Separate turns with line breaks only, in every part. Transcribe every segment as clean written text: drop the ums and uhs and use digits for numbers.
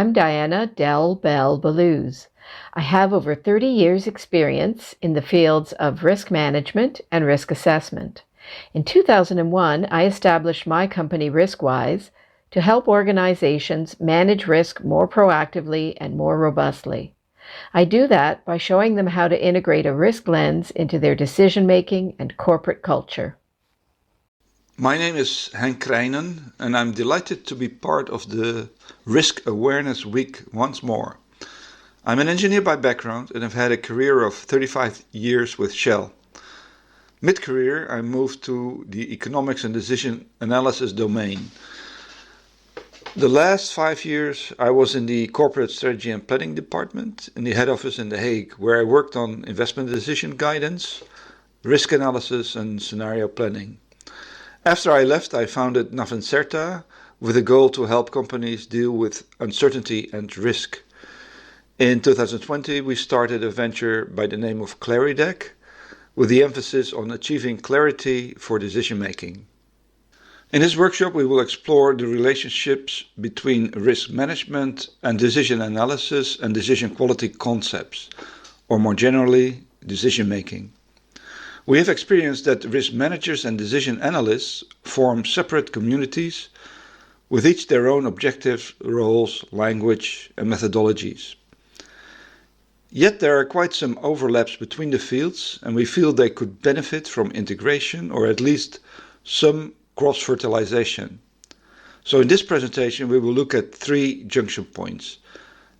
I'm Diana Bel Belluz. I have over 30 years' experience in the fields of risk management and risk assessment. In 2001, I established my company RiskWise to help organizations manage risk more proactively and more robustly. I do that by showing them how to integrate a risk lens into their decision-making and corporate culture.
My name is Henk Krijnen and I'm delighted to be part of the Risk Awareness Week once more. I'm an engineer by background and have had a career of 35 years with Shell. Mid-career I moved to the economics and decision analysis domain. The last 5 years I was in the corporate strategy and planning department in the head office in The Hague, where I worked on investment decision guidance, risk analysis and scenario planning. After I left, I founded Navencerta with a goal to help companies deal with uncertainty and risk. In 2020, we started a venture by the name of Claridec, with the emphasis on achieving clarity for decision making. In this workshop, we will explore the relationships between risk management and decision analysis and decision quality concepts, or more generally, decision making. We have experienced that risk managers and decision analysts form separate communities with each their own objectives, roles, language and methodologies. Yet there are quite some overlaps between the fields and we feel they could benefit from integration or at least some cross-fertilization. So in this presentation we will look at 3 junction points: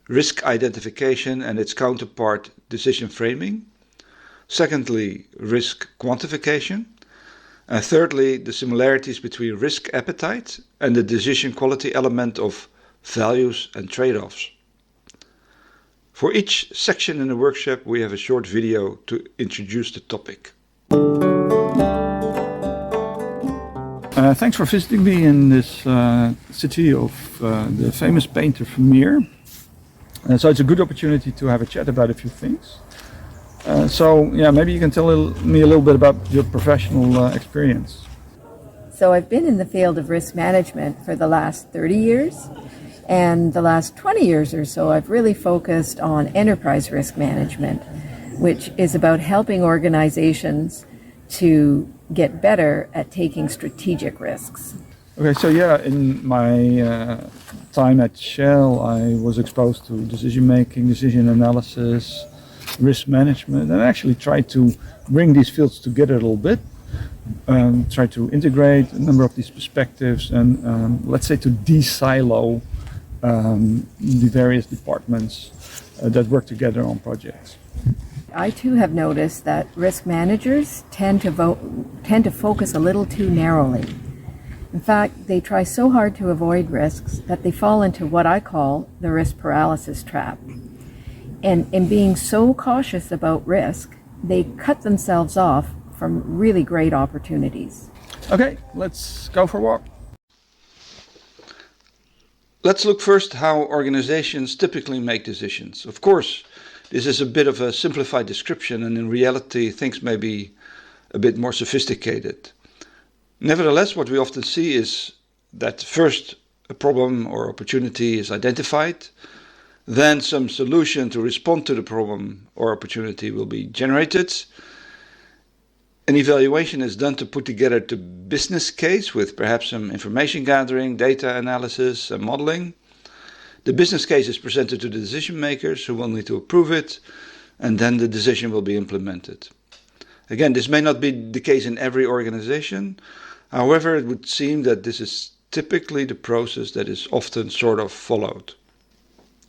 risk identification and its counterpart decision framing. Secondly, risk quantification. And thirdly, the similarities between risk appetite and the decision quality element of values and trade-offs. For each section in the workshop, we have a short video to introduce the topic.
Thanks for visiting me in this city of the famous painter Vermeer. So it's a good opportunity to have a chat about a few things. Maybe you can tell me a little bit about your professional experience.
So I've been in the field of risk management for the last 30 years, and the last 20 years or so I've really focused on enterprise risk management, which is about helping organizations to get better at taking strategic risks.
Okay, so in my time at Shell, I was exposed to decision making, decision analysis, risk management, and actually try to bring these fields together a little bit, try to integrate a number of these perspectives and let's say to de-silo the various departments that work together on projects.
I too have noticed that risk managers tend to focus a little too narrowly. In fact, they try so hard to avoid risks that they fall into what I call the risk paralysis trap. And in being so cautious about risk, they cut themselves off from really great opportunities.
Okay, let's go for a walk.
Let's look first how organizations typically make decisions. Of course, this is a bit of a simplified description and in reality things may be a bit more sophisticated. Nevertheless, what we often see is that first a problem or opportunity is identified, then some solution to respond to the problem or opportunity will be generated. An evaluation is done to put together the business case with perhaps some information gathering, data analysis and modeling. The business case is presented to the decision makers who will need to approve it, and then the decision will be implemented. Again, this may not be the case in every organization. However, it would seem that this is typically the process that is often sort of followed.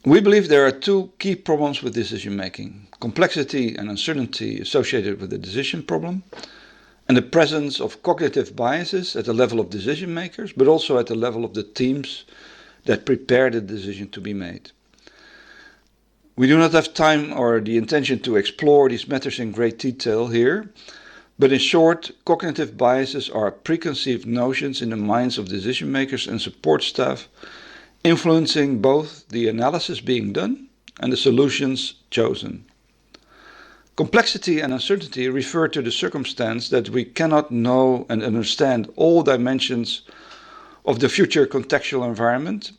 We believe there are 2 key problems with decision making: complexity and uncertainty associated with the decision problem, and the presence of cognitive biases at the level of decision makers, but also at the level of the teams that prepare the decision to be made. We do not have time or the intention to explore these matters in great detail here, but in short, cognitive biases are preconceived notions in the minds of decision makers and support staff, influencing both the analysis being done and the solutions chosen. Complexity and uncertainty refer to the circumstance that we cannot know and understand all dimensions of the future contextual environment,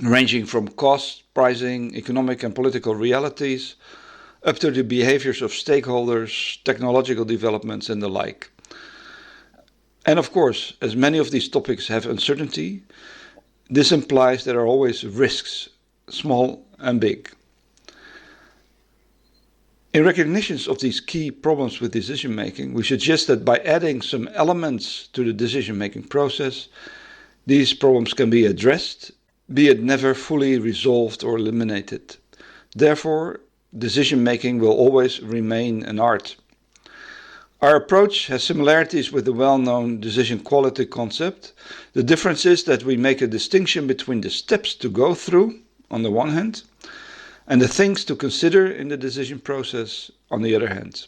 ranging from cost, pricing, economic and political realities, up to the behaviors of stakeholders, technological developments and the like. And of course, as many of these topics have uncertainty, this implies there are always risks, small and big. In recognition of these key problems with decision making, we suggest that by adding some elements to the decision making process, these problems can be addressed, be it never fully resolved or eliminated. Therefore, decision making will always remain an art. Our approach has similarities with the well-known decision quality concept. The difference is that we make a distinction between the steps to go through, on the one hand, and the things to consider in the decision process, on the other hand.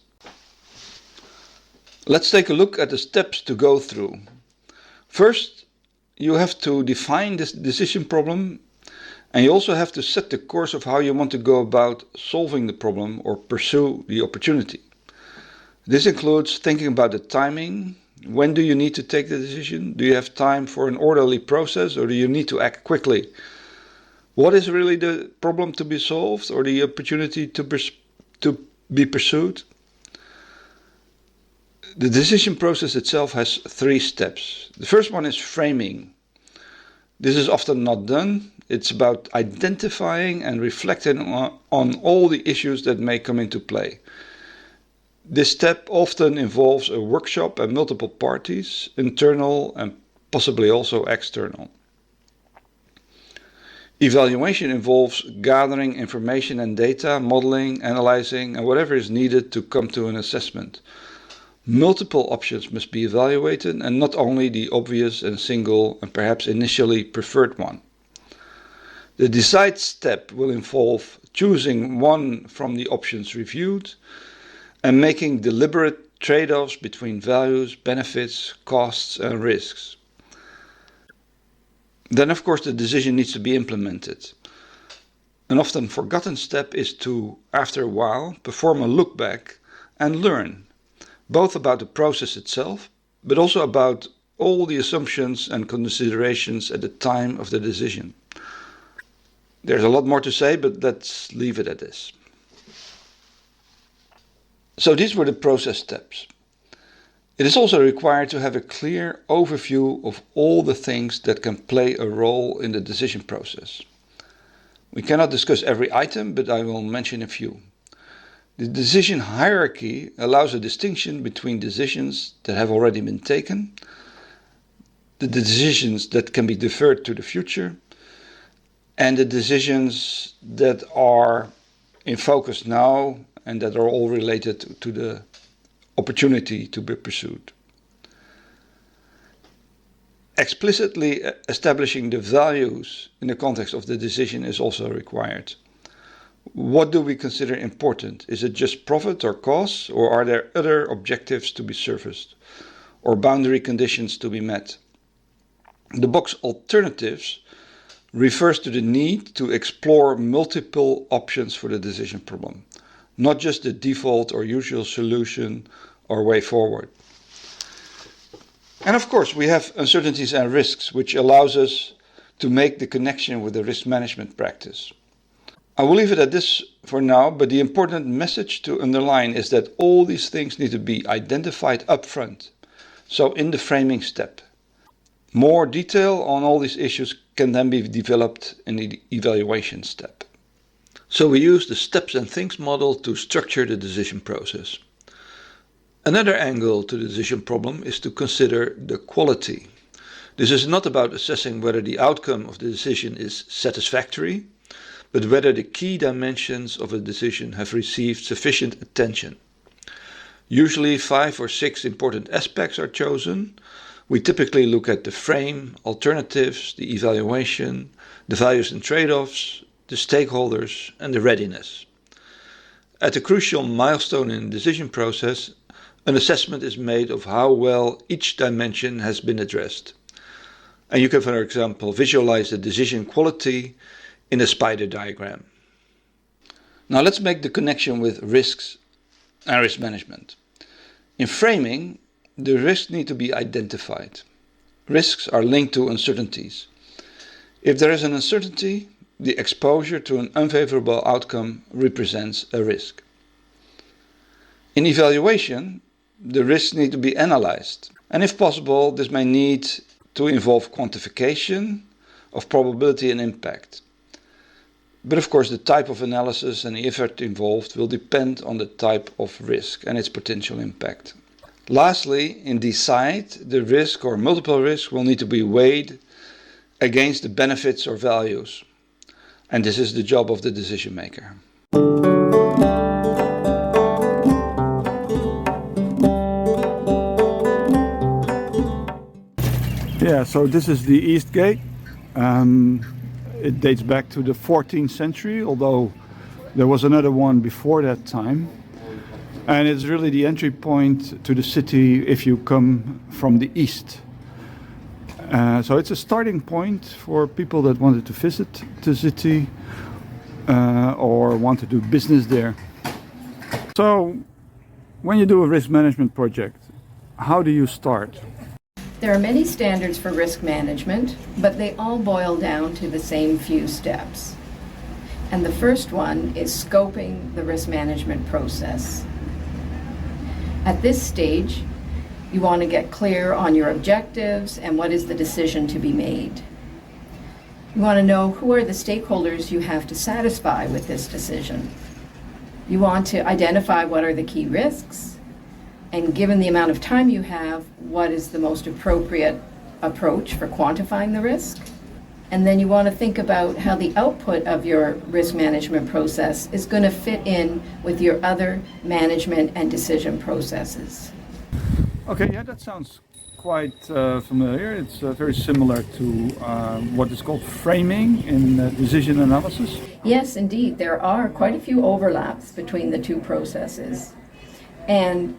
Let's take a look at the steps to go through. First, you have to define this decision problem, and you also have to set the course of how you want to go about solving the problem or pursue the opportunity. This includes thinking about the timing. When do you need to take the decision? Do you have time for an orderly process, or do you need to act quickly? What is really the problem to be solved or the opportunity to be pursued? The decision process itself has 3 steps. The first one is framing. This is often not done. It's about identifying and reflecting on all the issues that may come into play. This step often involves a workshop and multiple parties, internal and possibly also external. Evaluation involves gathering information and data, modeling, analyzing, and whatever is needed to come to an assessment. Multiple options must be evaluated, and not only the obvious and single and perhaps initially preferred one. The decide step will involve choosing one from the options reviewed and making deliberate trade-offs between values, benefits, costs, and risks. Then, of course, the decision needs to be implemented. An often forgotten step is to, after a while, perform a look back and learn, both about the process itself, but also about all the assumptions and considerations at the time of the decision. There's a lot more to say, but let's leave it at this. So these were the process steps. It is also required to have a clear overview of all the things that can play a role in the decision process. We cannot discuss every item, but I will mention a few. The decision hierarchy allows a distinction between decisions that have already been taken, the decisions that can be deferred to the future, and the decisions that are in focus now and that are all related to the opportunity to be pursued. Explicitly establishing the values in the context of the decision is also required. What do we consider important? Is it just profit or costs, or are there other objectives to be serviced, or boundary conditions to be met? The box alternatives refers to the need to explore multiple options for the decision problem, not just the default or usual solution or way forward. And of course, we have uncertainties and risks, which allows us to make the connection with the risk management practice. I will leave it at this for now, but the important message to underline is that all these things need to be identified upfront, so in the framing step. More detail on all these issues can then be developed in the evaluation step. So we use the steps and things model to structure the decision process. Another angle to the decision problem is to consider the quality. This is not about assessing whether the outcome of the decision is satisfactory, but whether the key dimensions of a decision have received sufficient attention. Usually 5 or 6 important aspects are chosen. We typically look at the frame, alternatives, the evaluation, the values and trade-offs, the stakeholders, and the readiness. At a crucial milestone in the decision process, an assessment is made of how well each dimension has been addressed. And you can, for example, visualize the decision quality in a spider diagram. Now let's make the connection with risks and risk management. In framing, the risks need to be identified. Risks are linked to uncertainties. If there is an uncertainty, the exposure to an unfavorable outcome represents a risk. In evaluation, the risks need to be analyzed, and if possible, this may need to involve quantification of probability and impact. But of course, the type of analysis and the effort involved will depend on the type of risk and its potential impact. Lastly, in decide, the risk or multiple risks will need to be weighed against the benefits or values. And this is the job of the decision maker.
Yeah, so this is the East Gate. It dates back to the 14th century, although there was another one before that time. And it's really the entry point to the city if you come from the east. So it's a starting point for people that wanted to visit the city or want to do business there. So when you do a risk management project, how do you start?
There are many standards for risk management, but they all boil down to the same few steps. And the first one is scoping the risk management process. At this stage, you want to get clear on your objectives and what is the decision to be made. You want to know who are the stakeholders you have to satisfy with this decision. You want to identify what are the key risks, and given the amount of time you have, what is the most appropriate approach for quantifying the risk? And then you want to think about how the output of your risk management process is going to fit in with your other management and decision processes.
Okay, yeah, that sounds quite familiar. It's very similar to what is called framing in decision analysis.
Yes, indeed. There are quite a few overlaps between the two processes. And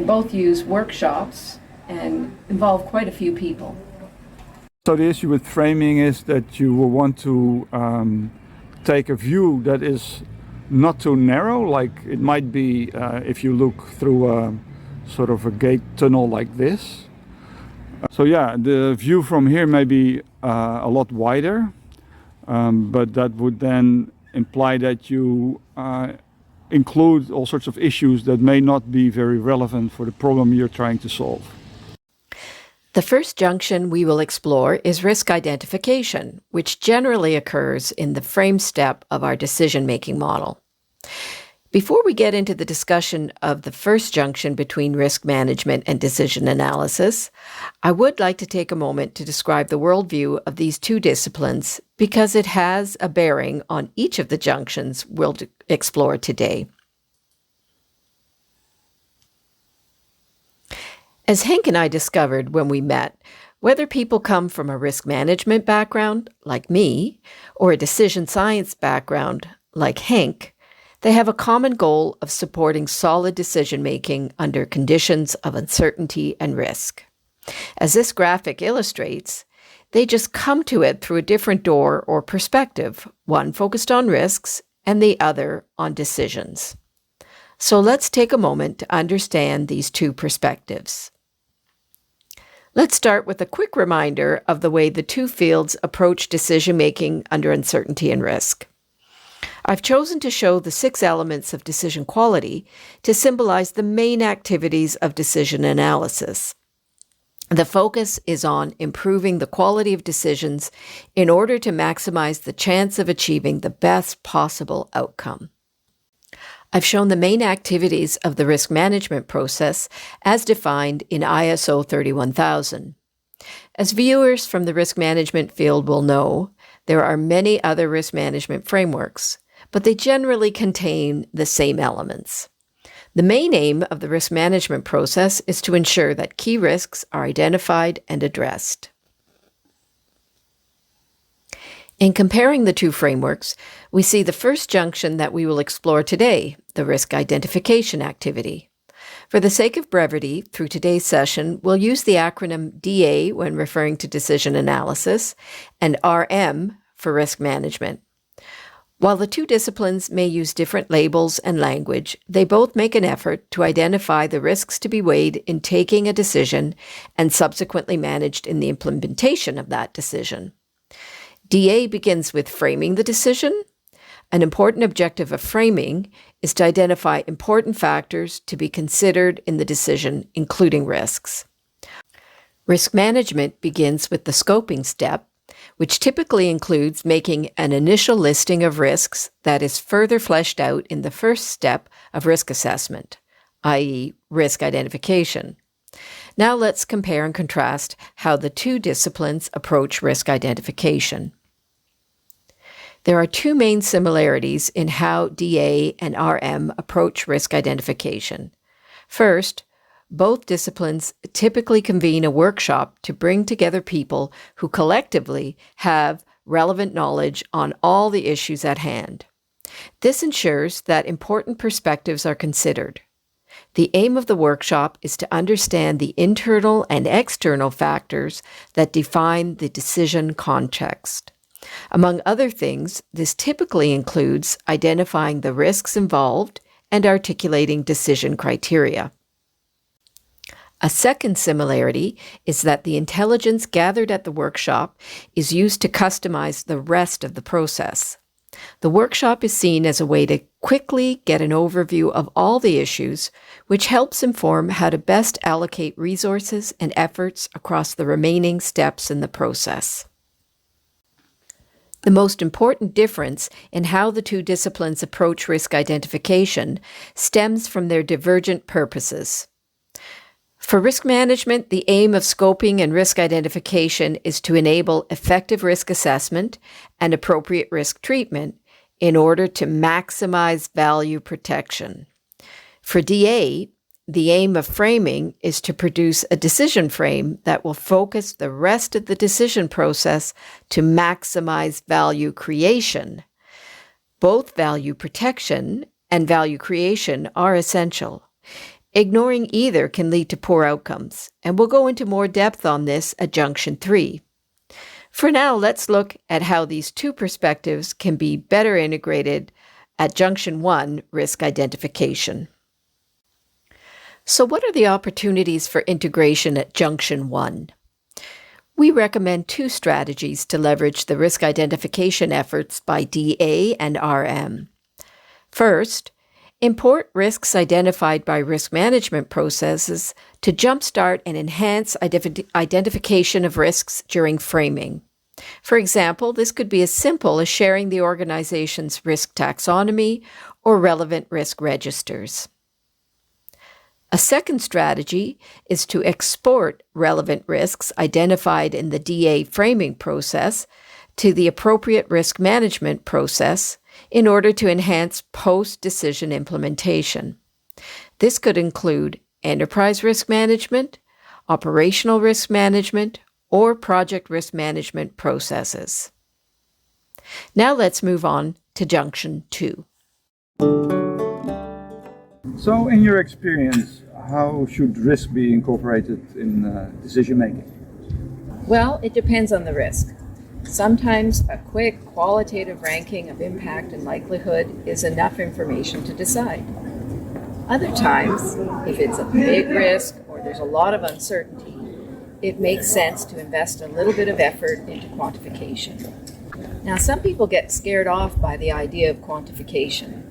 both use workshops and involve quite a few people.
So the issue with framing is that you will want to take a view that is not too narrow, like it might be if you look through a sort of a gate tunnel like this. So yeah, the view from here may be a lot wider, but that would then imply that you include all sorts of issues that may not be very relevant for the problem you're trying to solve.
The first junction we will explore is risk identification, which generally occurs in the frame step of our decision-making model. Before we get into the discussion of the first junction between risk management and decision analysis, I would like to take a moment to describe the worldview of these two disciplines because it has a bearing on each of the junctions we'll explore today. As Henk and I discovered when we met, whether people come from a risk management background, like me, or a decision science background, like Henk, they have a common goal of supporting solid decision-making under conditions of uncertainty and risk. As this graphic illustrates, they just come to it through a different door or perspective, one focused on risks and the other on decisions. So let's take a moment to understand these two perspectives. Let's start with a quick reminder of the way the two fields approach decision-making under uncertainty and risk. I've chosen to show the 6 elements of decision quality to symbolize the main activities of decision analysis. The focus is on improving the quality of decisions in order to maximize the chance of achieving the best possible outcome. I've shown the main activities of the risk management process as defined in ISO 31000. As viewers from the risk management field will know, there are many other risk management frameworks, but they generally contain the same elements. The main aim of the risk management process is to ensure that key risks are identified and addressed. In comparing the two frameworks, we see the first junction that we will explore today, the risk identification activity. For the sake of brevity, through today's session, we'll use the acronym DA when referring to decision analysis and RM for risk management. While the two disciplines may use different labels and language, they both make an effort to identify the risks to be weighed in taking a decision and subsequently managed in the implementation of that decision. DA begins with framing the decision. An important objective of framing is to identify important factors to be considered in the decision, including risks. Risk management begins with the scoping step, which typically includes making an initial listing of risks that is further fleshed out in the first step of risk assessment, i.e., risk identification. Now let's compare and contrast how the two disciplines approach risk identification. There are two main similarities in how DA and RM approach risk identification. First, both disciplines typically convene a workshop to bring together people who collectively have relevant knowledge on all the issues at hand. This ensures that important perspectives are considered. The aim of the workshop is to understand the internal and external factors that define the decision context. Among other things, this typically includes identifying the risks involved and articulating decision criteria. A second similarity is that the intelligence gathered at the workshop is used to customize the rest of the process. The workshop is seen as a way to quickly get an overview of all the issues, which helps inform how to best allocate resources and efforts across the remaining steps in the process. The most important difference in how the two disciplines approach risk identification stems from their divergent purposes. For risk management, the aim of scoping and risk identification is to enable effective risk assessment and appropriate risk treatment in order to maximize value protection. For DA, the aim of framing is to produce a decision frame that will focus the rest of the decision process to maximize value creation. Both value protection and value creation are essential. Ignoring either can lead to poor outcomes, and we'll go into more depth on this at Junction 3. For now, let's look at how these two perspectives can be better integrated at Junction 1, risk identification. So what are the opportunities for integration at Junction 1? We recommend two strategies to leverage the risk identification efforts by DA and RM. First, import risks identified by risk management processes to jumpstart and enhance identification of risks during framing. For example, this could be as simple as sharing the organization's risk taxonomy or relevant risk registers. A second strategy is to export relevant risks identified in the DA framing process to the appropriate risk management process in order to enhance post-decision implementation. This could include enterprise risk management, operational risk management, or project risk management processes. Now let's move on to Junction 2.
So, in your experience, how should risk be incorporated in decision making?
Well, it depends on the risk. Sometimes a quick qualitative ranking of impact and likelihood is enough information to decide. Other times, if it's a big risk or there's a lot of uncertainty, it makes sense to invest a little bit of effort into quantification. Now, some people get scared off by the idea of quantification.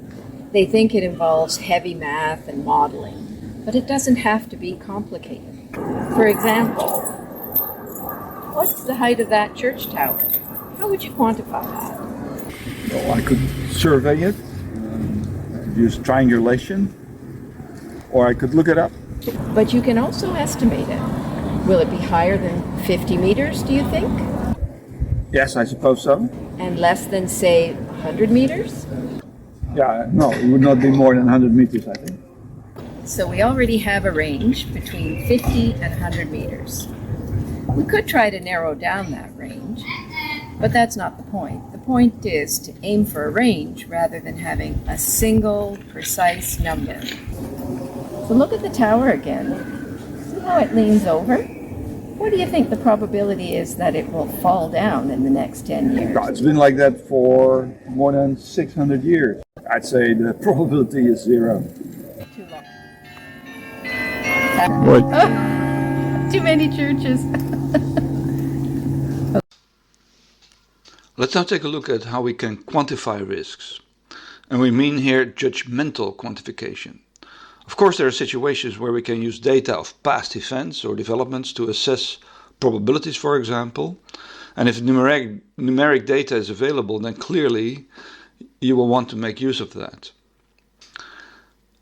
They think it involves heavy math and modeling, but it doesn't have to be complicated. For example, what's the height of that church tower? How would you quantify that?
Well, I could survey it, I could use triangulation, or I could look it up.
But you can also estimate it. Will it be higher than 50 meters, do you think?
Yes, I suppose so.
And less than, say, 100 meters?
Yeah, no, it would not be more than 100 meters, I think.
So we already have a range between 50 and 100 meters. We could try to narrow down that range, but that's not the point. The point is to aim for a range rather than having a single precise number. So look at the tower again. See how it leans over? What do you think the probability is that it will fall down in the next 10 years?
It's been like that for more than 600 years. I'd say the probability is 0.
Too long.
What?
Too many churches.
Let's now take a look at how we can quantify risks. And we mean here judgmental quantification. Of course, there are situations where we can use data of past events or developments to assess probabilities, for example. And if numeric data is available, then clearly you will want to make use of that.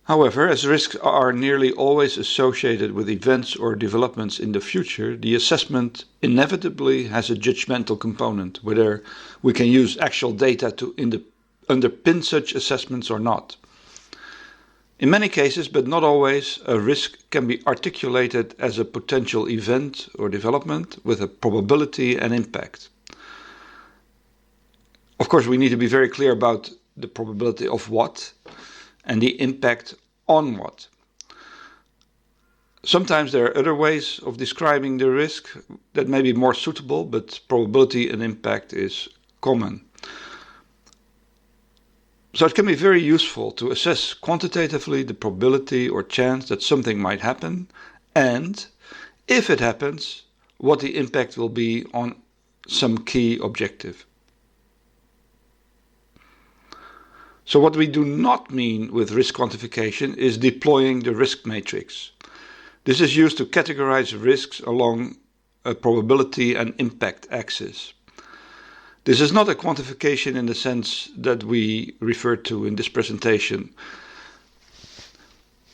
However, as risks are nearly always associated with events or developments in the future, the assessment inevitably has a judgmental component, whether we can use actual data to underpin such assessments or not. In many cases, but not always, a risk can be articulated as a potential event or development with a probability and impact. Of course, we need to be very clear about the probability of what and the impact on what. Sometimes there are other ways of describing the risk that may be more suitable, but probability and impact is common. So it can be very useful to assess quantitatively the probability or chance that something might happen, and if it happens, what the impact will be on some key objective. So what we do not mean with risk quantification is deploying the risk matrix. This is used to categorize risks along a probability and impact axis. This is not a quantification in the sense that we refer to in this presentation.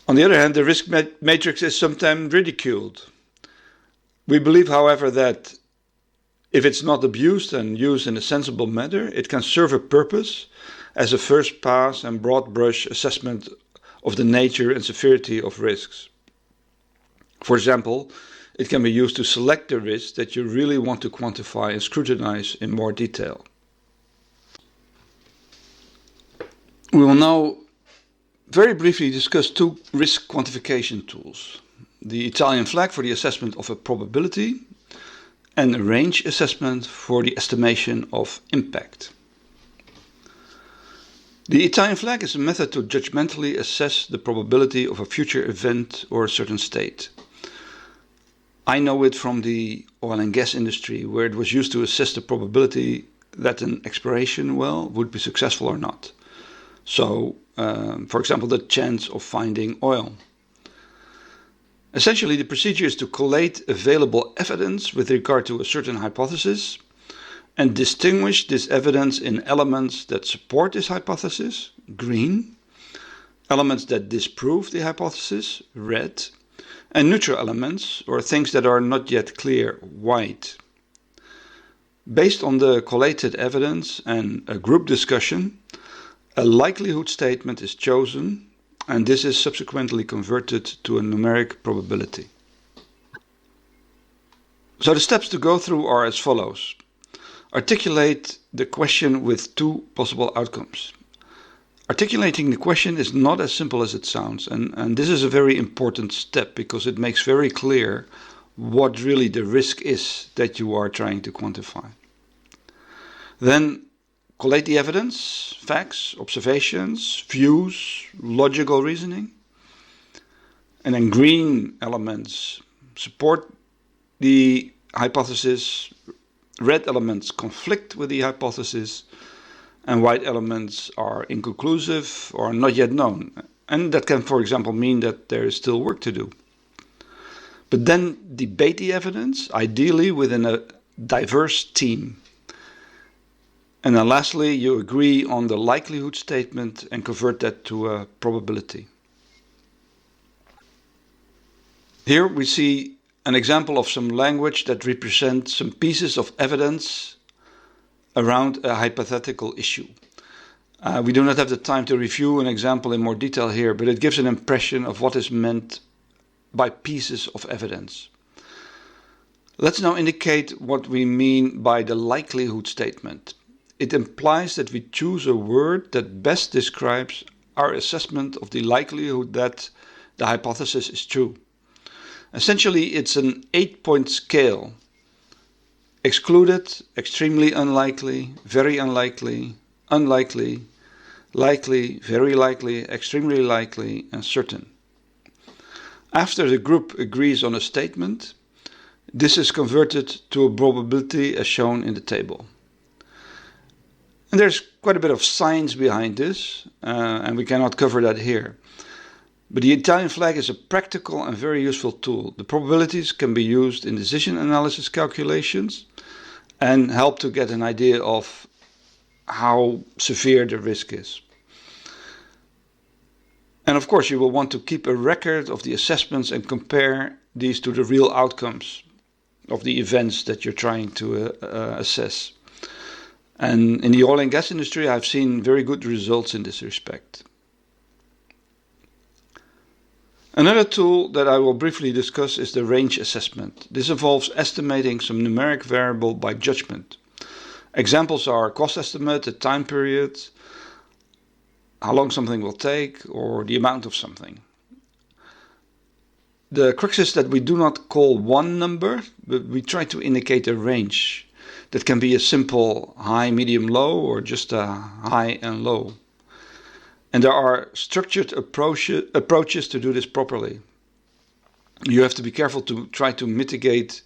On the other hand, the risk matrix is sometimes ridiculed. We believe, however, that if it's not abused and used in a sensible manner, it can serve a purpose as a first pass and broad brush assessment of the nature and severity of risks. For example, it can be used to select the risks that you really want to quantify and scrutinize in more detail. We will now very briefly discuss two risk quantification tools: the Italian flag for the assessment of a probability and a range assessment for the estimation of impact. The Italian flag is a method to judgmentally assess the probability of a future event or a certain state. I know it from the oil and gas industry, where it was used to assess the probability that an exploration well would be successful or not. So, for example, the chance of finding oil. Essentially, the procedure is to collate available evidence with regard to a certain hypothesis and distinguish this evidence in elements that support this hypothesis, green, elements that disprove the hypothesis, red, and neutral elements, or things that are not yet clear, white. Based on the collated evidence and a group discussion, a likelihood statement is chosen, and this is subsequently converted to a numeric probability. So the steps to go through are as follows. Articulate the question with two possible outcomes. Articulating the question is not as simple as it sounds, and this is a very important step because it makes very clear what really the risk is that you are trying to quantify. Then collate the evidence, facts, observations, views, logical reasoning. And then green elements support the hypothesis, red elements conflict with the hypothesis, and white elements are inconclusive or not yet known. And that can, for example, mean that there is still work to do. But then debate the evidence, ideally within a diverse team. And then lastly, you agree on the likelihood statement and convert that to a probability. Here we see an example of some language that represents some pieces of evidence around a hypothetical issue. We do not have the time to review an example in more detail here, but it gives an impression of what is meant by pieces of evidence. Let's now indicate what we mean by the likelihood statement. It implies that we choose a word that best describes our assessment of the likelihood that the hypothesis is true. Essentially, it's an 8-point scale. Excluded, extremely unlikely, very unlikely, unlikely, likely, very likely, extremely likely, and certain. After the group agrees on a statement, this is converted to a probability as shown in the table. And there's quite a bit of science behind this, and we cannot cover that here. But the Italian flag is a practical and very useful tool. The probabilities can be used in decision analysis calculations and help to get an idea of how severe the risk is. And of course, you will want to keep a record of the assessments and compare these to the real outcomes of the events that you're trying to assess. And in the oil and gas industry, I've seen very good results in this respect. Another tool that I will briefly discuss is the range assessment. This involves estimating some numeric variable by judgment. Examples are cost estimate, the time period, how long something will take, or the amount of something. The crux is that we do not call one number, but we try to indicate a range that can be a simple high, medium, low, or just a high and low. And there are structured approaches to do this properly. You have to be careful to try to mitigate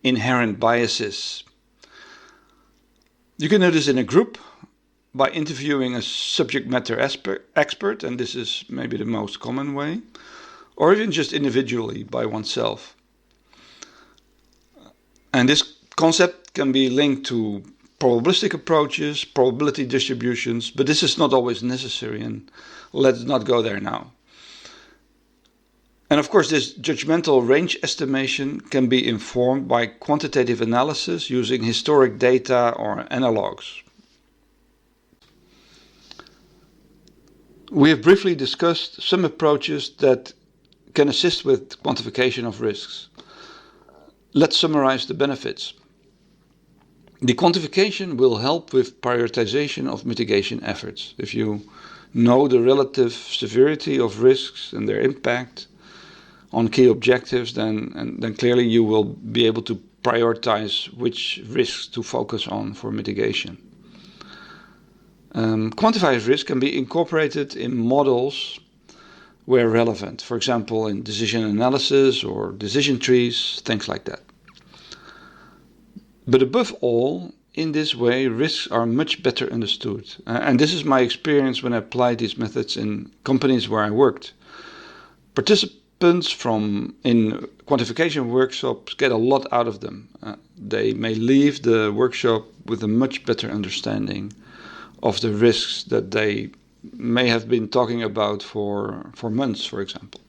inherent biases. You can do this in a group by interviewing a subject matter expert, and this is maybe the most common way, or even just individually by oneself. And this concept can be linked to probabilistic approaches, probability distributions, but this is not always necessary, and let's not go there now. And of course, this judgmental range estimation can be informed by quantitative analysis using historic data or analogs. We have briefly discussed some approaches that can assist with quantification of risks. Let's summarize the benefits. The quantification will help with prioritization of mitigation efforts. If you know the relative severity of risks and their impact on key objectives, then clearly you will be able to prioritize which risks to focus on for mitigation. Quantified risk can be incorporated in models where relevant, for example in decision analysis or decision trees, things like that. But above all, in this way, risks are much better understood. And this is my experience when I applied these methods in companies where I worked. Participants in quantification workshops get a lot out of them. They may leave the workshop with a much better understanding of the risks that they may have been talking about for months, for example.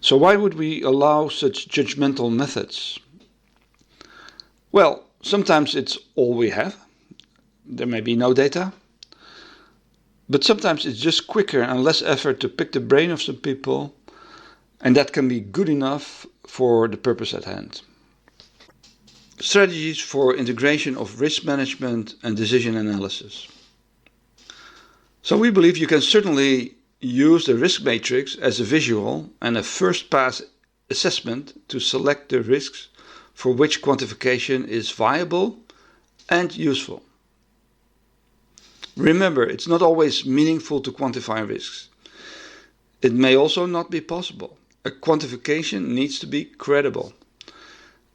So why would we allow such judgmental methods? Well, sometimes it's all we have. There may be no data. But sometimes it's just quicker and less effort to pick the brain of some people, and that can be good enough for the purpose at hand. Strategies for integration of risk management and decision analysis. So we believe you can certainly use the risk matrix as a visual and a first pass assessment to select the risks for which quantification is viable and useful. Remember, it's not always meaningful to quantify risks. It may also not be possible. A quantification needs to be credible.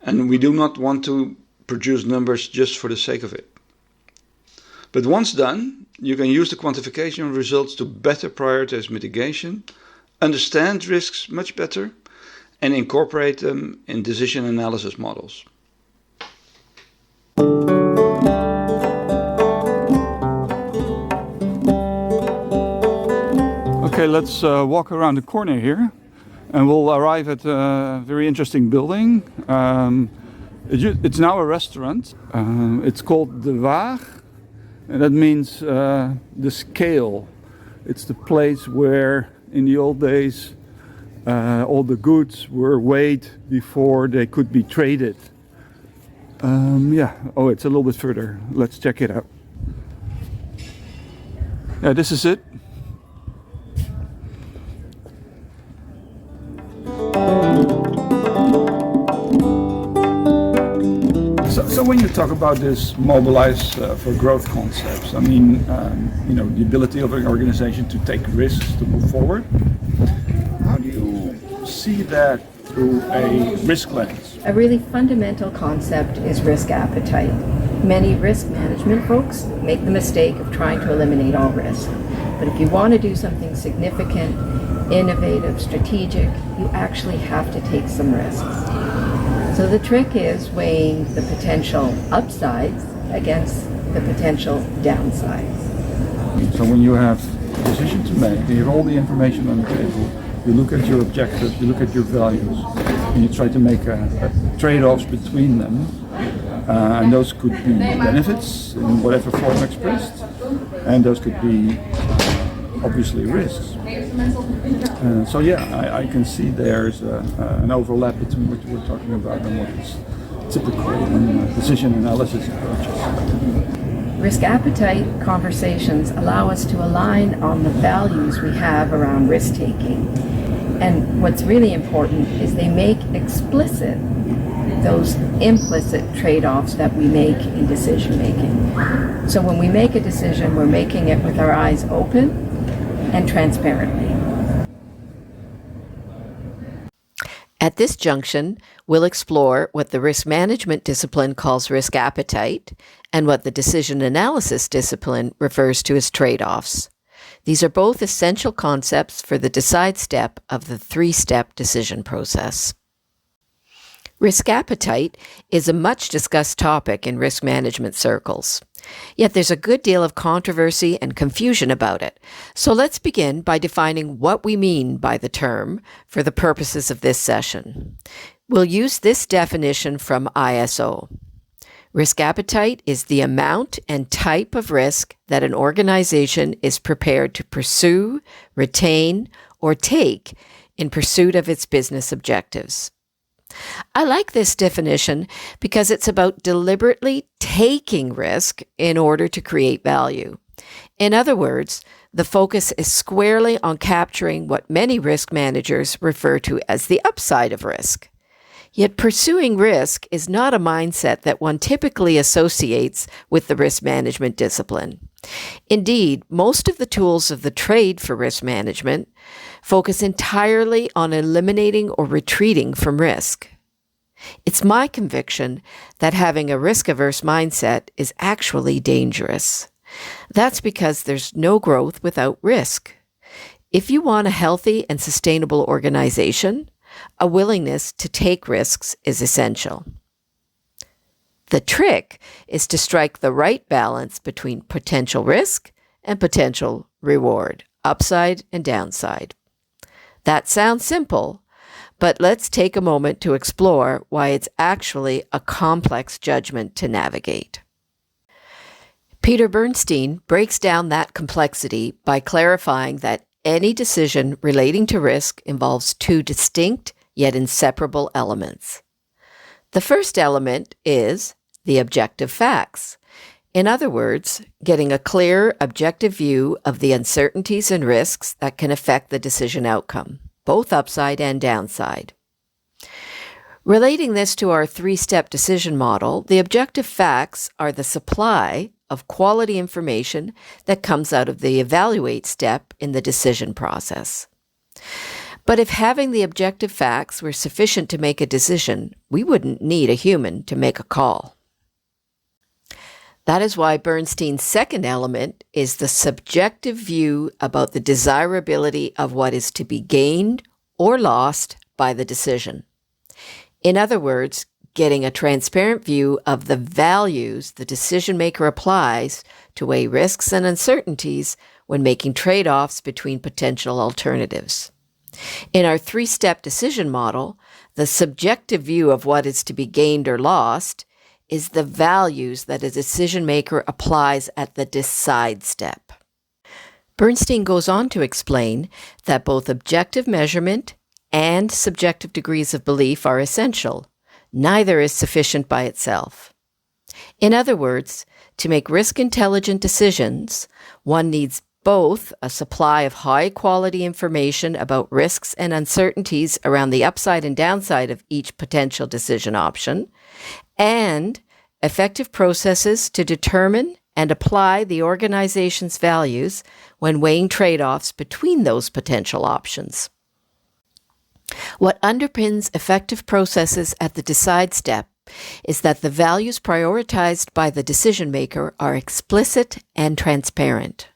And we do not want to produce numbers just for the sake of it. But once done, you can use the quantification results to better prioritize mitigation, understand risks much better, and incorporate them in decision analysis models.
Okay, let's walk around the corner here, and we'll arrive at a very interesting building. It's now a restaurant. It's called De Waag, and that means the scale. It's the place where, in the old days, all the goods were weighed before they could be traded. It's a little bit further. Let's check it out. Yeah, this is it. So when you talk about this mobilize for growth concepts, I mean, the ability of an organization to take risks to move forward, how do you see that through a risk lens?
A really fundamental concept is risk appetite.
Many risk management folks make the mistake of trying to eliminate all risk. But if you want to do something significant, innovative, strategic, you actually have to take some risks. So the trick is weighing the potential upsides against the potential downsides.
So when you have a decision to make, and you have all the information on the table, you look at your objectives, you look at your values, and you try to make trade-offs between them. And those could be benefits in whatever form expressed, and those could be obviously risks. So yeah, I can see there's an overlap between what you were talking about and what is typical in decision analysis approaches.
Risk appetite conversations allow us to align on the values we have around risk-taking. And what's really important is they make explicit those implicit trade-offs that we make in decision-making. So when we make a decision, we're making it with our eyes open and transparently.
At this junction, we'll explore what the risk management discipline calls risk appetite and what the decision analysis discipline refers to as trade-offs. These are both essential concepts for the decide step of the three-step decision process. Risk appetite is a much discussed topic in risk management circles. Yet there's a good deal of controversy and confusion about it. So let's begin by defining what we mean by the term for the purposes of this session. We'll use this definition from ISO. Risk appetite is the amount and type of risk that an organization is prepared to pursue, retain, or take in pursuit of its business objectives. I like this definition because it's about deliberately taking risk in order to create value. In other words, the focus is squarely on capturing what many risk managers refer to as the upside of risk. Yet pursuing risk is not a mindset that one typically associates with the risk management discipline. Indeed, most of the tools of the trade for risk management focus entirely on eliminating or retreating from risk. It's my conviction that having a risk-averse mindset is actually dangerous. That's because there's no growth without risk. If you want a healthy and sustainable organization, a willingness to take risks is essential. The trick is to strike the right balance between potential risk and potential reward, upside and downside. That sounds simple, but let's take a moment to explore why it's actually a complex judgment to navigate. Peter Bernstein breaks down that complexity by clarifying that any decision relating to risk involves two distinct yet inseparable elements. The first element is the objective facts. In other words, getting a clear, objective view of the uncertainties and risks that can affect the decision outcome, both upside and downside. Relating this to our three-step decision model, the objective facts are the supply of quality information that comes out of the evaluate step in the decision process. But if having the objective facts were sufficient to make a decision, we wouldn't need a human to make a call. That is why Bernstein's second element is the subjective view about the desirability of what is to be gained or lost by the decision. In other words, getting a transparent view of the values the decision maker applies to weigh risks and uncertainties when making trade-offs between potential alternatives. In our three-step decision model, the subjective view of what is to be gained or lost is the values that a decision maker applies at the decide step. Bernstein goes on to explain that both objective measurement and subjective degrees of belief are essential. Neither is sufficient by itself. In other words, to make risk-intelligent decisions, one needs both a supply of high-quality information about risks and uncertainties around the upside and downside of each potential decision option, and effective processes to determine and apply the organization's values when weighing trade-offs between those potential options. What underpins effective processes at the decide step is that the values prioritized by the decision maker are explicit and transparent.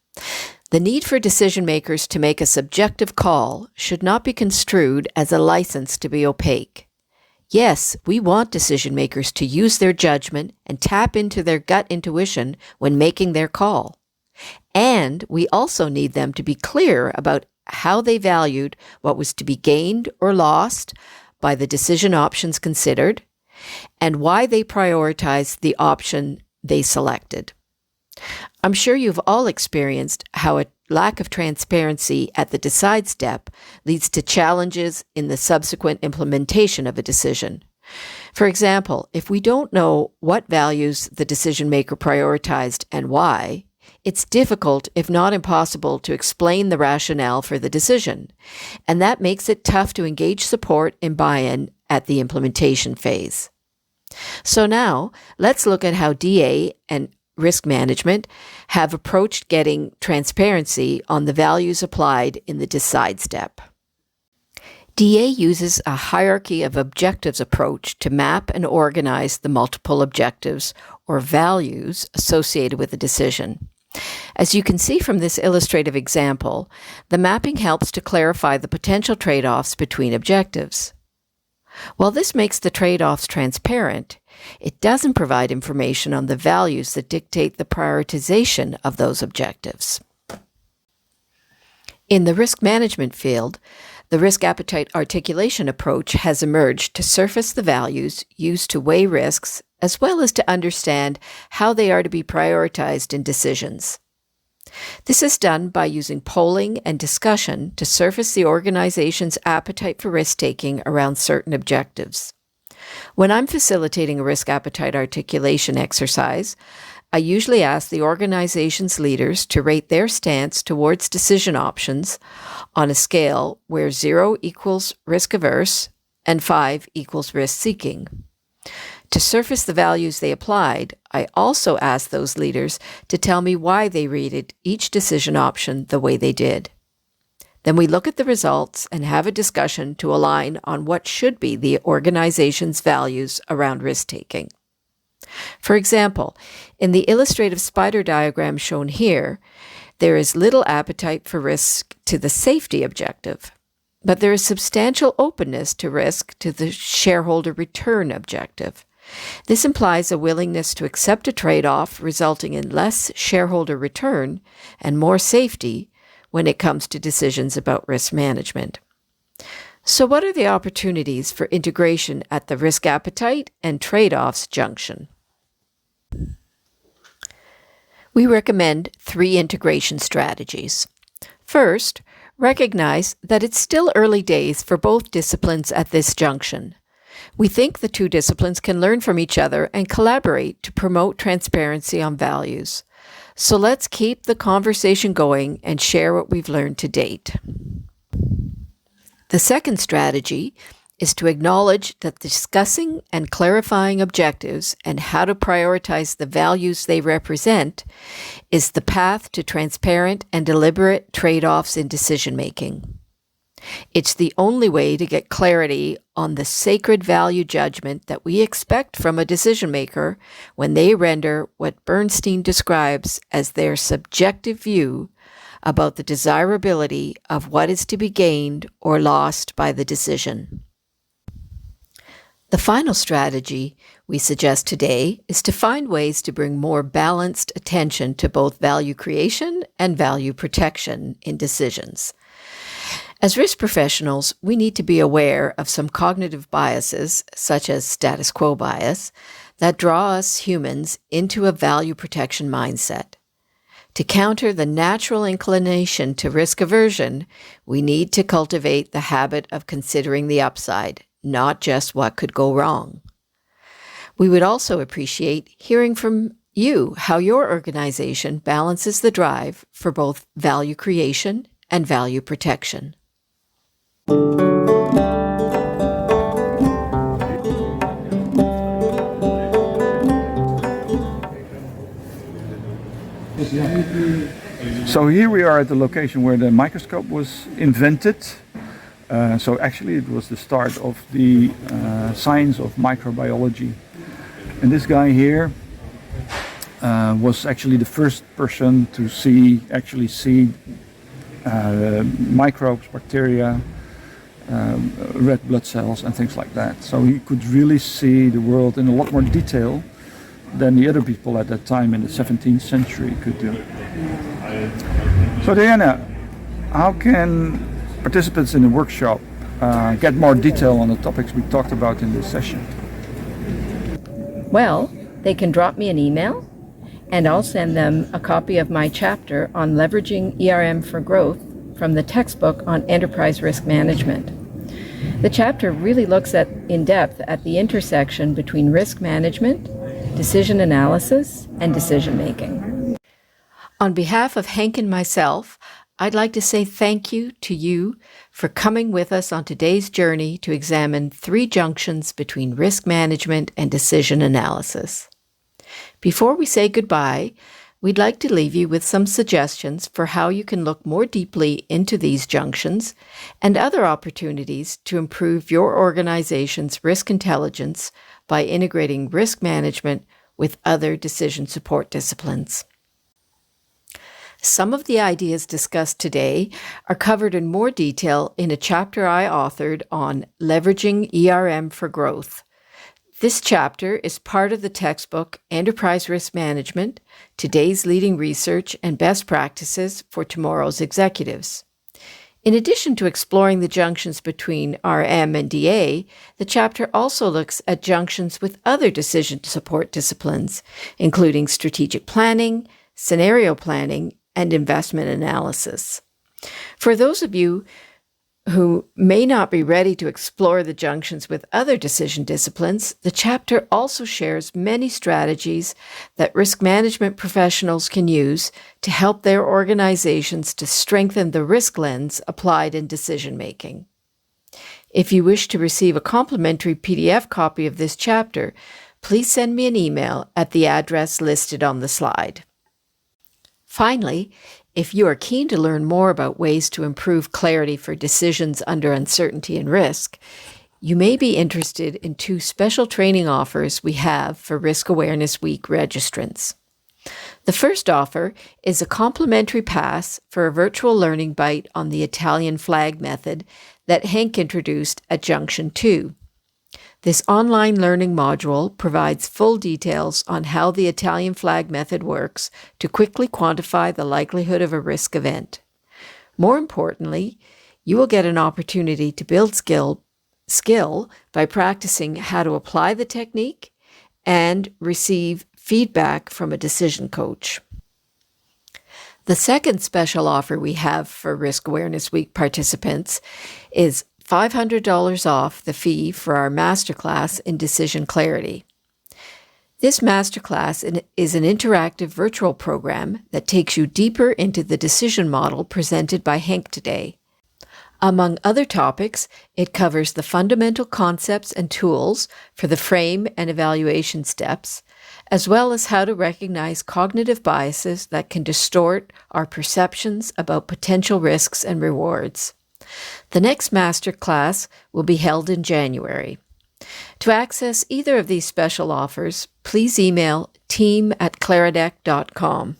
The need for decision makers to make a subjective call should not be construed as a license to be opaque. Yes, we want decision makers to use their judgment and tap into their gut intuition when making their call. And we also need them to be clear about how they valued what was to be gained or lost by the decision options considered, and why they prioritized the option they selected. I'm sure you've all experienced how a lack of transparency at the decide step leads to challenges in the subsequent implementation of a decision. For example, if we don't know what values the decision maker prioritized and why, it's difficult, if not impossible, to explain the rationale for the decision, and that makes it tough to engage support and buy-in at the implementation phase. So now, let's look at how DA and risk management have approached getting transparency on the values applied in the decide step. DA uses a hierarchy of objectives approach to map and organize the multiple objectives or values associated with a decision. As you can see from this illustrative example, the mapping helps to clarify the potential trade-offs between objectives. While this makes the trade-offs transparent, it doesn't provide information on the values that dictate the prioritization of those objectives. In the risk management field, the risk appetite articulation approach has emerged to surface the values used to weigh risks, as well as to understand how they are to be prioritized in decisions. This is done by using polling and discussion to surface the organization's appetite for risk-taking around certain objectives. When I'm facilitating a risk appetite articulation exercise, I usually ask the organization's leaders to rate their stance towards decision options on a scale where 0 equals risk-averse and 5 equals risk-seeking. To surface the values they applied, I also asked those leaders to tell me why they rated each decision option the way they did. Then we look at the results and have a discussion to align on what should be the organization's values around risk-taking. For example, in the illustrative spider diagram shown here, there is little appetite for risk to the safety objective, but there is substantial openness to risk to the shareholder return objective. This implies a willingness to accept a trade-off resulting in less shareholder return and more safety when it comes to decisions about risk management. So what are the opportunities for integration at the risk appetite and trade-offs junction? We recommend 3 integration strategies. First, recognize that it's still early days for both disciplines at this junction. We think the 2 disciplines can learn from each other and collaborate to promote transparency on values. So let's keep the conversation going and share what we've learned to date. The second strategy is to acknowledge that discussing and clarifying objectives and how to prioritize the values they represent is the path to transparent and deliberate trade-offs in decision-making. It's the only way to get clarity on the sacred value judgment that we expect from a decision maker when they render what Bernstein describes as their subjective view about the desirability of what is to be gained or lost by the decision. The final strategy we suggest today is to find ways to bring more balanced attention to both value creation and value protection in decisions. As risk professionals, we need to be aware of some cognitive biases, such as status quo bias, that draw us humans into a value protection mindset. To counter the natural inclination to risk aversion, we need to cultivate the habit of considering the upside, not just what could go wrong. We would also appreciate hearing from you how your organization balances the drive for both value creation and value protection.
So here we are at the location where the microscope was invented. So actually it was the start of the science of microbiology. And this guy here was actually the first person to actually see microbes, bacteria, red blood cells and things like that. So he could really see the world in a lot more detail than the other people at that time in the 17th century could do. So Diana, how can participants in the workshop get more detail on the topics we talked about in this session?
Well, they can drop me an email, and I'll send them a copy of my chapter on leveraging ERM for growth from the textbook on enterprise risk management. The chapter really looks in depth at the intersection between risk management, decision analysis, and decision making.
On behalf of Hank and myself, I'd like to say thank you to you for coming with us on today's journey to examine 3 junctions between risk management and decision analysis. Before we say goodbye, we'd like to leave you with some suggestions for how you can look more deeply into these junctions and other opportunities to improve your organization's risk intelligence by integrating risk management with other decision support disciplines. Some of the ideas discussed today are covered in more detail in a chapter I authored on leveraging ERM for growth. This chapter is part of the textbook Enterprise Risk Management, Today's Leading Research and Best Practices for Tomorrow's Executives. In addition to exploring the junctions between RM and DA, the chapter also looks at junctions with other decision support disciplines, including strategic planning, scenario planning, and investment analysis. For those of you who may not be ready to explore the junctions with other decision disciplines, the chapter also shares many strategies that risk management professionals can use to help their organizations to strengthen the risk lens applied in decision making. If you wish to receive a complimentary PDF copy of this chapter, please send me an email at the address listed on the slide. Finally, if you are keen to learn more about ways to improve clarity for decisions under uncertainty and risk, you may be interested in 2 special training offers we have for Risk Awareness Week registrants. The first offer is a complimentary pass for a virtual learning bite on the Italian flag method that Hank introduced at Junction 2. This online learning module provides full details on how the Italian flag method works to quickly quantify the likelihood of a risk event. More importantly, you will get an opportunity to build skill by practicing how to apply the technique and receive feedback from a decision coach. The second special offer we have for Risk Awareness Week participants is $500 off the fee for our masterclass in decision clarity. This masterclass is an interactive virtual program that takes you deeper into the decision model presented by Hank today. Among other topics, it covers the fundamental concepts and tools for the frame and evaluation steps, as well as how to recognize cognitive biases that can distort our perceptions about potential risks and rewards. The next master class will be held in January. To access either of these special offers, please email team@clarideck.com.